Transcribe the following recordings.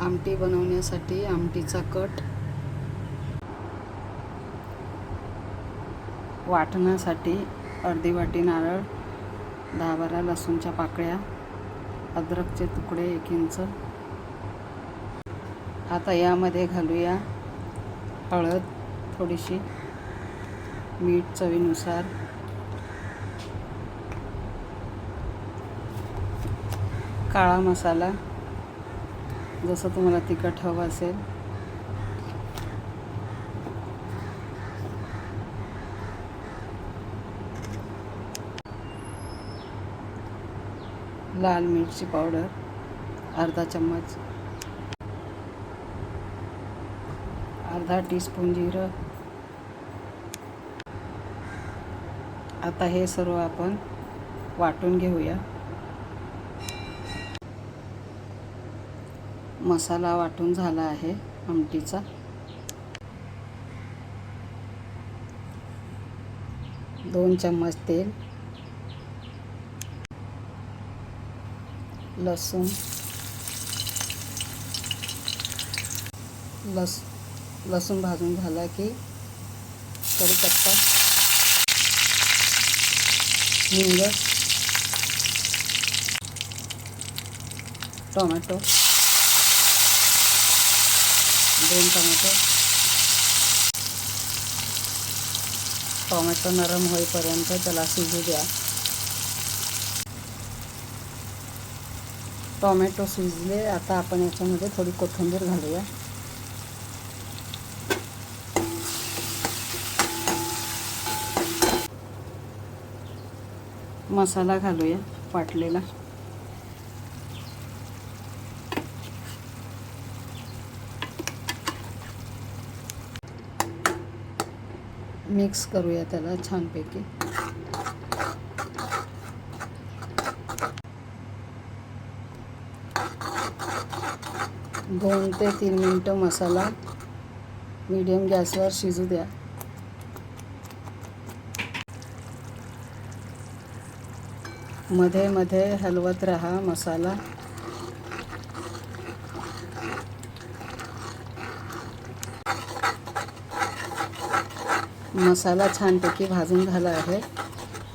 आमटी बनवण्यासाठी आमटीचा कट, वाटण्यासाठी अर्धी वाटी नारळ, 10-12 लसूणच्या पाकळ्या, अद्रकचे तुकडे 1 इंच. आता यामध्ये घालूया हळद थोडीशी, मीठ चवीनुसार, काळा मसाला जसं तुम्हाला तिखट हवं असेल, लाल मिरची पावडर अर्धा चम्मच, अर्धा टीस्पून जिरं. आता हे सर्व आपण वाटून घेऊया. मसाला वाटून झाला आहे आमटीचा. दोन चम्मच तेल, लसूण भाजून झाला की कढीपत्ता, हिंग, टोमॅटो, 2 टोमॅटो. टोमॅटो नरम होईपर्यंत त्याला शिजू द्या. टोमॅटो शिजले. आता आपण याच्यामध्ये थोडी कोथिंबीर घालूया. मसाला घालूया वाटलेला. मिक्स करूया त्याला छानपैकी. दोन ते 3 मिनिटं मसाला मीडियम गॅसवर शिजू द्या. मध्ये मध्ये हलवत रहा मसाला. मसाला छानपैकी भाजून झाला आहे.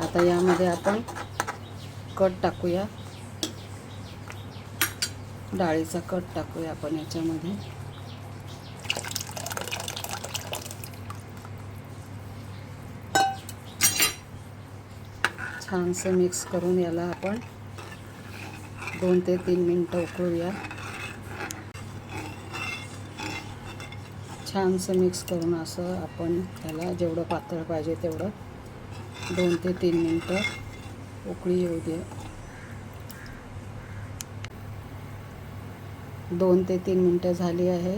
आता यामध्ये आपण कट टाकूया. डाळीचा कट टाकूया आपण याच्यामध्ये. छानसे मिक्स करून याला आपण 2 ते 3 मिनिटं उकळूया. छानसं मिक्स करून असं आपण त्याला जेवढं पातळ पाहिजे तेवढं 2 ते 3 मिनिटं उकळी येऊ दे. 2 ते 3 मिनिटं झाली आहे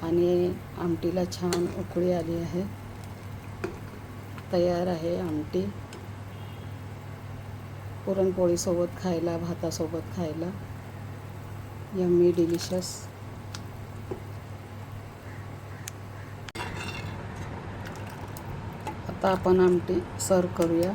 आणि आमटीला छान उकळी आली आहे. तयार आहे आमटी. पुरणपोळीसोबत खायला, भातासोबत खायला यम्मी डिलिशियस. आता आपण आमटी सर्व करूया.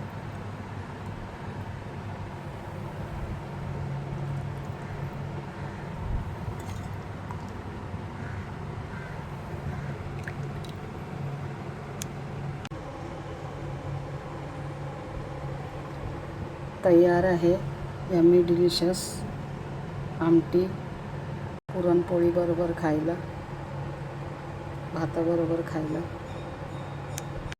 तयार आहे यम्मी डिलिशियस आमटी. पुरणपोळी बरोबर खायला, भाताबरोबर खायला.